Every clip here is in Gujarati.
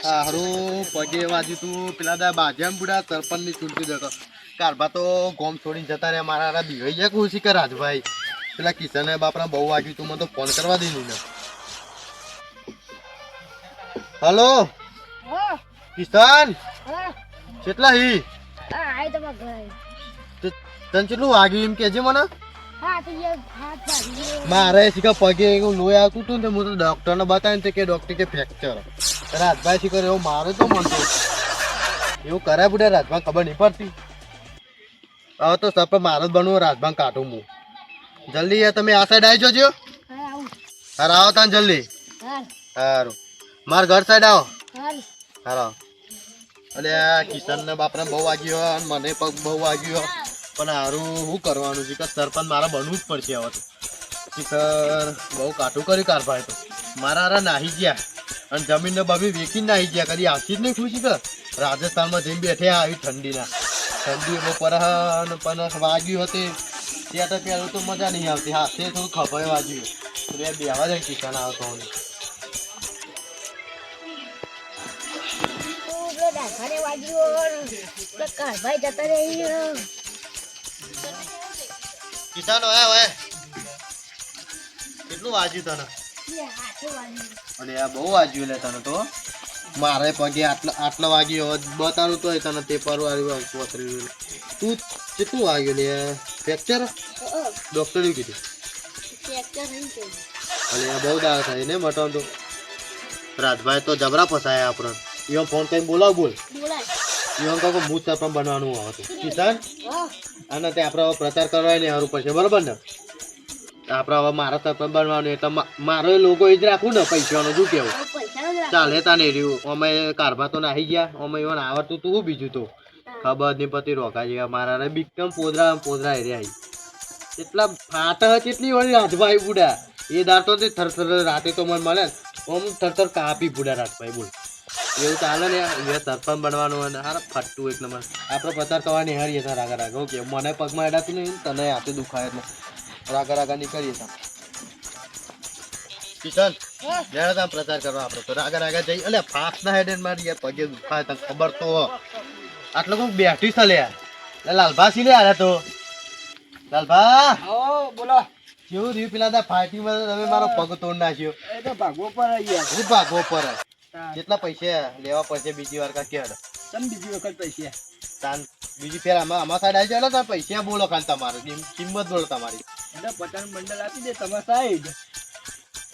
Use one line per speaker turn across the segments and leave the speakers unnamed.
હારું પગે વાજી તું પેલા દા બાજ્યામ બુડા સરપંચ ની ચૂંટણી દેતો કારબા તો ગોમ છોડીને જતા રહ્યા મારા બીવાઈ જાય ખુશી કર રાજભાઈ પેલા કિશન બાપરા બહુ વાગ્યું તું મને તો ફોન કરવા દીધું ને હલો કિશન કેટલા હી તને કેટલું વાગ્યું એમ કેજે મને મારે શીખા પગે એવું લોહી આવતું હતું ને હું તો ડોક્ટર ને બતાવ્યું કે ડોક્ટર કે ફ્રેક્ચર રાજભાઈ શીખર એવું મારે તો મનતો એવું કરે બુડા રાજભાઈ ખબર નહીં પડતી હવે તો સપ મારે જ બનવું રાજભાઈ કાઢું હું જલ્દી યાર તમે આ સાઈડ આવી જજો હાર આવો તાન જલ્દી સારું મારા ઘર સાઈડ આવો હારો અલે કિશન ને બાપને બહુ વાગ્યો અને મને પગ બહુ વાગ્યો પણ હારું શું કરવાનું છે કે સરપંચ મારા બનવું જ પડશે હવે તો કિશન બહુ કાઠું કર્યું કારભાઈ તો મારા હારા નાહી ગયા અને જમીન ને બબી વેકીને નાહી ગયા કદી આવતી જ નહીં ખુશી કર રાજસ્થાનમાં જઈને બેઠે આવી ઠંડીના ઠંડી બહુ પણ વાગ્યું હતી ત્યાં તો પેલું તો મજા નહીં આવતી હાથે થોડું ખભાઈ વાગ્યું બે બેવા જાય કિશન આવતો કિસાન હોય કેટલું વાગ્યું તને અને આ બહુ વાગ્યું લે તને તો મારે પગે આટલા વાગ્યો બતાવું તો તને તે પરવારી પોતરી તું કેટલું વાગ્યું લે ફ્રેક્ચર ડોક્ટરે કીધું અરે આ બહુ દાળ થાય ને મટન તો રાજભાઈ તો જબરા ફસાયા આપણે ઈવન ફોન કરીને બોલાવ બોલ ઈવન કહું હું સરપંચ બનવાનું હતું કિશન અને તે આપણે પ્રચાર કરવાય ને સારું પડશે બરોબર ને આપણે હવે મારા સરપંચ બનવાનું એટલે મારો લોગો જ રાખું ને પૈસાનું શું કેવું ચાલે તા નહીં રહ્યું અમે કારભા તો નાહી ગયા અમે ઈવન આવડતું તું બીજું તો ખબર નહીં પતી રોકા જેવા મારા બીકમ પોદરા એરિયા એટલા ફાટા કેટલી વળી રાજભાઈ બુડા એ દાર તો થરથર રાતે તો મને મળે આમ થરથર કાપી બુડા રાજભાઈ બોલ એવું ચાલે ને એ સરપંચ બનવાનું અને હાર ફટતું એક નંબર આપણે પ્રચાર કરવાની હારીએ હતા રાગા રાગા ઓકે મને પગમાં એડાતું નહીં તને હાથે દુખાય એટલે રાગા રાગા નીકળીએ હતા કિશન લેડા પ્રચાર કરવા આપણે તો રાગા રાગા જઈ એટલે ફાસ્ટ ના હેડ મારી પગે દુખાય તને ખબર તો આટલો કોઈક બેઠી છે લે લાલભા સી લે આયા તો લાલભા
બોલો
કેવું રહ્યું પેલા દા ફાઈટિંગમાં તમે મારો પગ તોડ નાખ્યો
એ તો ભાગવો પર
હું ભાગવો પર કેટલા પૈસા લેવા પડશે બીજી વાર કા કેડ
તમે બીજી વખત પૈસા
તાન બીજી ફેર આમાં સાઈડ આવી જાય તો પૈસા બોલો ખાલી તમારે કિંમત બોલો તમારી
એટલે પચાસ બંડલ આપી દે તમારા સાઈડ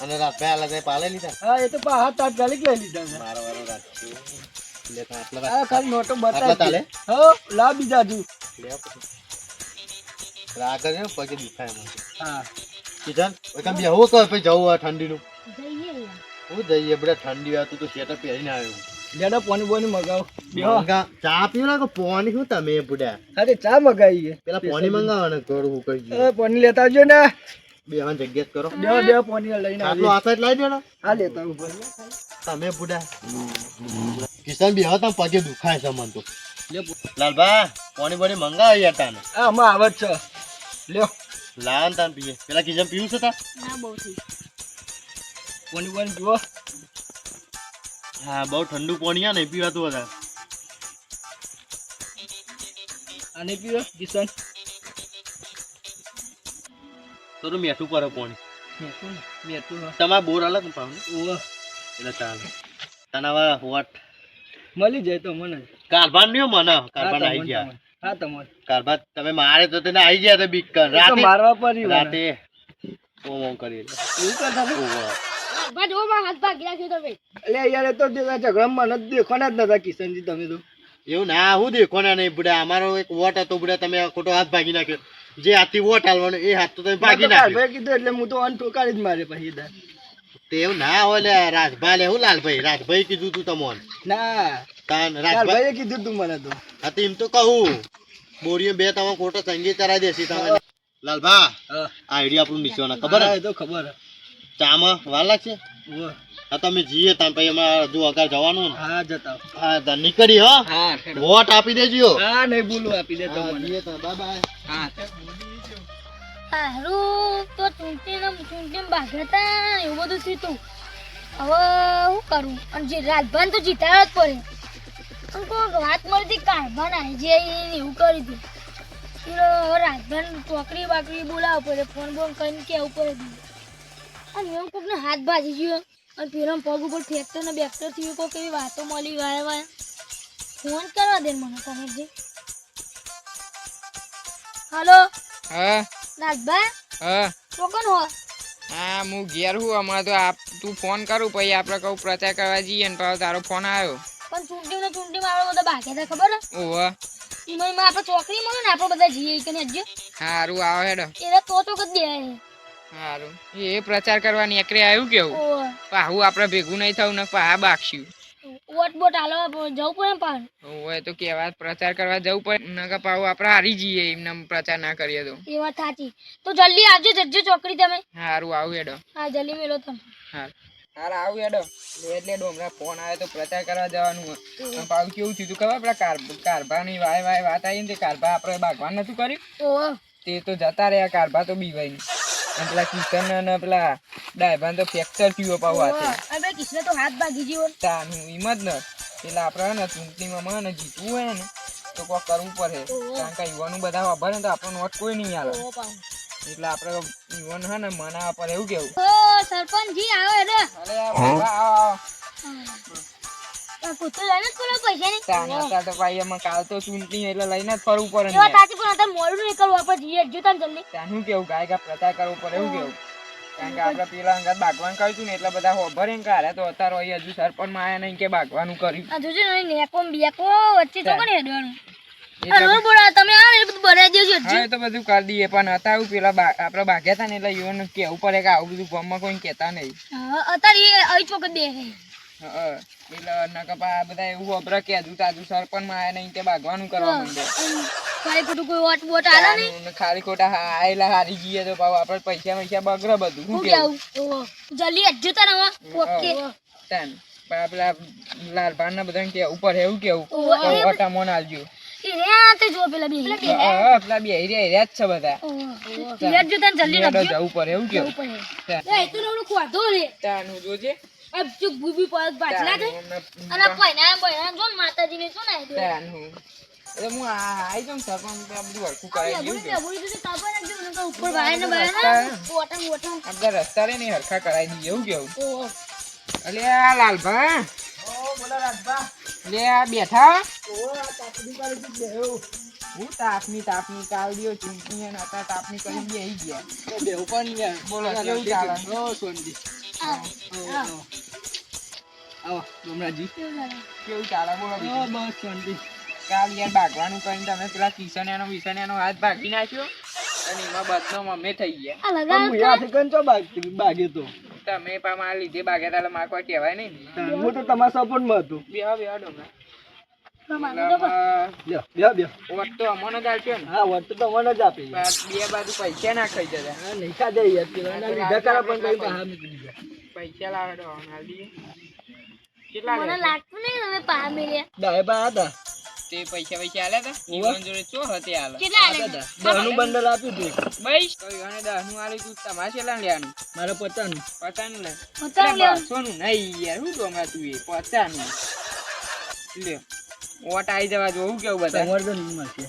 અને રાતભાઈ અલગ પાલે લીધા
હા એ તો હાથ તાત્કાલિક લઈ લીધા
મારો વારો રાત
હા ખાલી નોટો
ચાલે
બતાવી હો લા બીજા જુ
રાગ ને પગે દુખાય મને
હા
કિશન ઓકા બે હું કર પછી જવું આ ઠંડીનું હું જઈએ બડા ઠંડી આતું તો શેટર પહેરીને આવ્યો
લેડા પાણી બોની મગાવ બેહો
ચા પીવો ને પાણી શું તમે બુડા
અરે ચા મગાવી
પેલા પાણી મંગાવવાનું કરું હું કહી
એ પાણી લેતા આવજો ને
બેવાન જગ્યા કરો
બે પાણી લઈને
આટલો આસાદ લાવી દો ને
હા લેતા આવું
તમે બુડા કિશન બી હતા પગે દુખાય છે મન તો
લે
લાલભા પાણી બોણી મંગાવ યાર તાને
આ માં આવે છે લ્યો
લાન તાન પીએ પેલા કિશન પીવું છે તા
ના બહુ થઈ પાણી બોની પીવો
હા બહુ ઠંડુ પાણી આ નહીં પીવાતું હતા
આને પીવો કિશન
થોડું મીઠું પડે પાણી
મેતું
તમારે બોર અલગ ને પાણી
ઓવા
એટલે ચાલે તને હવે હોટ
મળી જાય તો મને
કારભાન નહીં મને કારભાન આવી ગયા
હા તમારે
કારભાન તમે મારે તો તેને આવી ગયા હતા બીક કર રાતે
મારવા પડી
રાતે ઓમ કરી
એવું કરતા
ઓવા
એટલે યાર એ તો ઝઘડામાં નથી દેખવાના જ નતા કિશનજી તમે તો
એવું ના હું દેખો ને નહીં બુડા અમારો એક વોટ હતો બુડા તમે ખોટો હાથ ભાગી નાખ્યો જે હાથથી વોટ હાલવાનો એ હાથ તો તમે ભાગી નાખ્યો
ભાઈ કીધું એટલે હું તો અન ઠોકારી જ મારે પછી
તે એવું ના હોય લે રાજભાઈ લે હું લાલભાઈ રાજભાઈ કીધું તું તમોન
ના
તાન રાજભાઈ
ભાઈએ કીધું તું મને તો
હા તો એમ તો કહું બોરીઓ બે તમે ખોટો સંગીત કરાવી દેસી તમે લાલભા આઈડિયા આપણું નીચવાના ખબર
એ તો ખબર
ચામાં વાર લાગશે હા તમે જઈએ તમે પછી અમારે જો અગાર જવાનું
હા જતા
હા નીકળી હો
હા
વોટ આપી દેજો
હા નહીં બોલું આપી દે તો મને
બાય બાય
હા
હારું તો ચૂંટીને બાગતા એવું બધું થયું હવે હું કરું અને જે રાજભાન તો જીતાડવા જ પડે અને કોઈ વાત મળતી કારભાન આવી જાય એવું કરી દે રાજભાન ચોકડી બાકડી બોલાવવા પડે ફોન બોન કરીને કેવું પડે અને એમ કોકને હાથ ભાજી ગયો અને પેલો પગ ઉપર ફ્રેક્ચર ને બેક્ટર થયું કોઈક એવી વાતો મળી વાય ફોન કરવા દે મને તમે જે હલો
હા
રાજભાઈ
હા
ચોકન હો
હા હું ઘેર હું હમણાં તો તું ફોન કરું પછી આપણે કહું પ્રચાર કરવા જઈએ ને પછી તારો ફોન આવ્યો
પણ ચૂંટણીમાં આપણે બધા ભાગ્યા હતા ખબર હે
ઓહ
એમાં આપણે ચોકડી મળે ને આપણે બધા જઈએ કે હજુ
સારું આવો હેડો
એટલે તો કદ દે
સારું એ પ્રચાર કરવા નીકળે આવ્યું કેવું પાહુ આપણે ભેગું નહીં થવું ને પા બાક્ષ્યું
વોટ બોટ હાલવા જવું પડે પણ
ઓય તો કેવા પ્રચાર કરવા જવું પડે નકર પાહુ આપણે હારી જઈએ એમને પ્રચાર ના કરીએ તો
એ વાત સાચી તો જલ્દી આવજો જજો ચોકડી તમે
સારું આવું હેડો
હા જલ્દી મેલો તમે
હાર આવું હેડો એટલે હમણાં ફોન આવે તો પ્રચાર કરવા જવાનું હોય પાછું કેવું થયું તું ખબર આપડા કારભા ની વાય વાત આવી ને તે કારભા આપણે ભાગવાન નતું કર્યું તે તો જતા રહ્યા કારભા તો બીવાય નહીં અને પેલા કિશન અને પેલા ડાયભાન તો ફ્રેક્ચર થયું પાછું હાથે
અરે કિશન તો હાથ ભાગી ગયો
તાનું એમ જ ને એટલે આપણે ને ચૂંટણીમાં મને જીતવું હોય ને તો કોઈ કરવું પડે કારણ કે યુવાનું બધા વાપરે ને તો આપણને વોટ કોઈ નહીં આવે એટલે આપણે યુવાન હે ને મનાવા પડે એવું કેવું
સરપંચજી આવો રે
અરે આવો
કૂતો લઈને જ પેલો પૈસા ને
તાના તો ભાઈ એમાં કાલ તો ચૂંટણી એટલે લઈને જ ફરવું પડે
એવા તાતી પણ અત્યારે મોડું નીકળવું આપણે જઈએ જો તને જલ્દી
તાનું કેવું ગાય પ્રચાર કરવો પડે એવું કેવું કારણ કે આપણે પેલા અંગાત ભાગવાન કર્યું ને એટલે બધા હોભરે ને કારે તો અત્યારે અહીં હજુ સરપંચ માં આયા નહીં કે ભાગવાનું કર્યું
આ જોજો ને નેકો બેકો વચ્ચે તો કોને હેડવાનું અરે બોલા તમે આવો ને બધું બરાઈ દેજો
હા તો બધું કરી દઈએ પણ અત્યારે પેલા આપણે ભાગ્યા હતા ને એટલે યુવાન કેવું પડે કે આવું બધું ગામમાં કોઈ કહેતા નહીં
અત્યારે અહીં ચોક દે
એટલે નકપા બધા એવું હોભરે કે હજુ તાજુ સરપંચ માં આયા નહીં કે ભાગવાનું કરવા માંડે
ખાલી ખોટું કોઈ વોટ બોટ આલે નહીં
ખાલી ખોટા આયેલા હારી જઈએ તો પાછું આપણે પૈસા બગડે બધું
હું કેવું જલ્દી અજ્જો તને ઓકે
તન પેલા લાલભાન ને બધા કે ઉપર એવું કેવું ઓટા મોન આલજો
રે તે જો પેલા બે
પેલા બે હેર્યા જ છે બધા
અજ્જો તને જલ્દી અજ્જો
જવું પડે એવું કેવું
એ તો નવડું ખોધો રે
તાનું જોજે
અબ ચુક ગુબી પર બાટલા દે અને પૈના બૈના જો માતાજીને શું ના દે
તાનું એટલે હું આઈ જાઉં સરપંચ બધું હરખું કરાવી દઉં કે
ઉપર ભાઈ ને ભાઈ ઓટા ઓટા
આપણે રસ્તા રે ને હરખા કરાવી દઈએ એવું કેવું અલે આ લાલભા લે આ બેઠા હું તાપની કાલ દિયો ચૂંટણી અને અત્યારે તાપની કરી બેહી ગયા બેહુ પણ બોલો કેવું ચાલે સોનજી આવો ગમરાજી કેવું ચાલે બોલો બસ શાંતિ કાલ યાર ભાગવાનું કરીને તમે પેલા કિશન હાથ ભાગી નાખ્યો અને એમાં બદનો અમે થઈ ગયા તમે પા મારા લીધે ભાગ્યા તાલે મારે કોઈ કહેવાય નહીં
હું તો તમારા સપોર્ટમાં હતું
બેહો ડોમરા વોટ તો અમને જ આપ્યો ને
હા વોટ તો મને જ આપી
બે બાજુ પૈસા ના ખાઈ જતા
નહીં ખાધે લીધા કરા પણ કઈ બહાર નીકળી ગયા
પૈસા લાવે તો હાલી કેટલા
મને લાગતું નહીં તમે પા મિલ્યા
ડાયબા હતા
તે પૈસા આલ્યા હતા ઈવન જોડે ચો હતી હાલ
કેટલા આલે
10 નું બંડલ આપ્યું તું
બસ કોઈ અને 10 નું આલી તું તમારે કેટલા લેવાનું
મારે 50 નું
પતા નું લે
પતા લેવાનું
સોનું નહીં યાર હું તો હમણાં તું એ 50 નું લે વોટ આવી જવા જો હું કેવું બધા
તમારે તો નહીં મળશે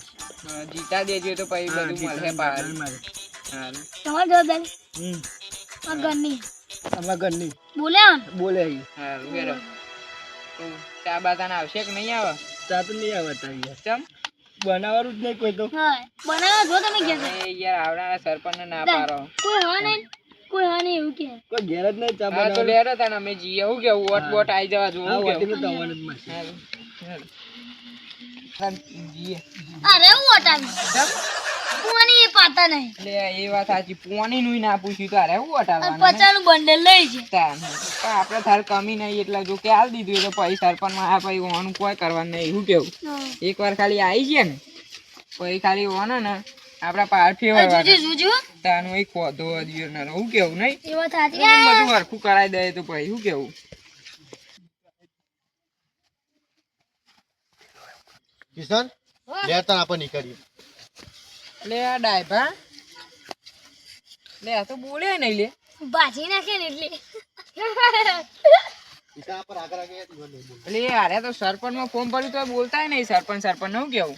જીતા દેજો તો પછી બધું મળે બહાર હા
તમાર જવાબદારી આ ગરની
અમારા ઘરની
બોલે
હા વેરો ચા બાતાના આવશે કે નહીં આવે
ચા તો નહીં આવતા યાર
ચમ
બનાવવાનું જ નહીં કોઈ તો
હા બનાવો જો તમે ઘેર
એ યાર આવડાના સરપંચને ના પાડો
કોઈ હા નહીં એવું કે
કોઈ ઘેર જ નહીં ચા
હા તો
બનાવવાનું
લેડો તાને અમે જીએ હું કેવું વોટ બોટ આવી જવા જો
હા
હું
વોટ
કેવું
તો તમારે જ મળશે
જીએ
અરે હું વટાવી કોની પાતા નહીં
લે એ વાત સાચી પોણી નું ના પૂછ્યું તારે હું
અને
વટાડવાનું
50 નું બંડલ લઈ છે
આપણે થાર કમી નહીં એટલે જો કે હાલ દીધું એટલે પછી સરપંચ માં આ પછી ઓનું કોઈ કરવાનું નહીં એવું કેવું એક વાર ખાલી આવી છે ને પછી ખાલી ઓને ને આપડા પાર ફેરવા
જોજો
તાનું એક ખોધો દિયો ના હું કેવું નહીં
એ વાત સાચી
બધું હરખું કરાવી દે તો પછી શું કેવું
કિશન લે તને આપણે નીકળીએ
લે આ ડાયભા લે આ તો બોલે નહીં લે
ભાજી નાખે ને એટલે
ઈસા પર આગળ આગળ ઈવન નહીં બોલ.
એટલે અરે તો સરપંચમાં ફોર્મ ભર્યું તો બોલતાય નહીં સરપંચ હું કેવું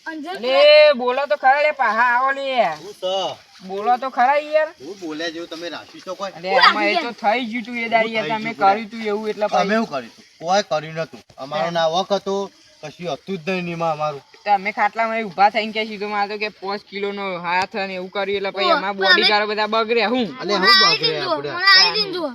અંજન
એટલે બોલો તો ખરા લે પાહા આવો લે
હું સ
બોલો તો ખરા યાર
હું બોલ્યા જેવું તમે રાખી શકો કોઈ?
અરે આમાં એ તો થઈ ગયું તું એ દાડી યાર તમે કર્યું તું એવું એટલે
અમે
પછી
એવું કરીશું કોઈ કર્યું નતું અમારો ના વખ હતો કશું હતું જ નહીં નીમાં અમારું.
તમે ખાટલામાં ઊભા થઈને કે સીધો મારતો કે 5 કિલોનો હાથ અને એવું કર્યું એટલે પછી એમાં બોડી ગાર્ડ બધા બગડ્યા હું
અલે હું બગડે આપણે
આવી દીન જો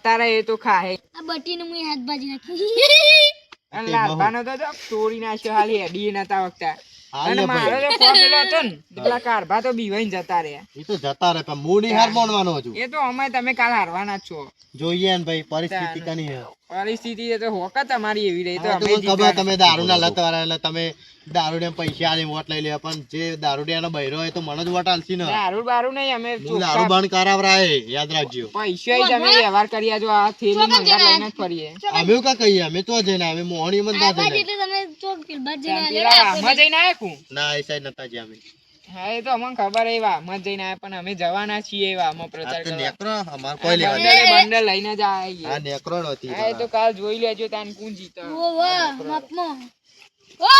તારે એ તો ખાહે
આ બટીને મુઈ હાથ બાજી નાખી
અને લાલભાનો તો જો તોડી નાખ્યો હાલી હેડી નતા વખતા
હાલ
અને
ને
મારો
ભાઈ
તો ફોટેલો હતો ને પેલા કારભા તો બીવાઈને જતા રહ્યા
એ તો જતા રહે પણ મૂડી હાર મોનવાનો હજુ
એ તો અમે તમે કાલ હારવાના જ છો
જોઈએ ને ભાઈ પરિસ્થિતિ કની હે.
પરિસ્થિતિ એ તો હોકા તમારી એવી રહી તો
હા,
અમે
તો ખબર તમે દારૂના લત વાળા એટલે તમે દારૂડિયા પૈસા આલી વોટ લઈ લે પણ જે દારૂડિયાનો બૈરો હોય તો મને જ વોટ આલશી ને.
દારૂ બારૂ નહીં અમે
હું દારૂ
ચોખ્ખા
બંધ કરાવરાય યાદ રાખજો.
પૈસા તમે વ્યવહાર કર્યા જો આ થેલી મંગાર લઈને જ ફરીએ
અમે એવું કા કહીએ અમે તો જઈને અમે મોહણી માં ના
બાજી
જઈને
એટલે તમે ચોક પેલ બાજ જઈને
પેલા વાહમાં જઈને આયા કું
ના એ સાઈડ નતા જ્યાં અમે.
હા એ તો અમને ખબર એ વાહમાં જઈને આયા પણ અમે જવાના છીએ એ વાહમાં પ્રચાર
આ તો
કરવા
નેકરો અમાર કોઈ લેવા નહીં.
બંડલે બંડલ લઈને જ આવીએ
આ નેકરો નહોતી
હા એ તો કાલ જોઈ લેજો તાન કોણ જીતે
ઓ વાહ માપમાં ઓ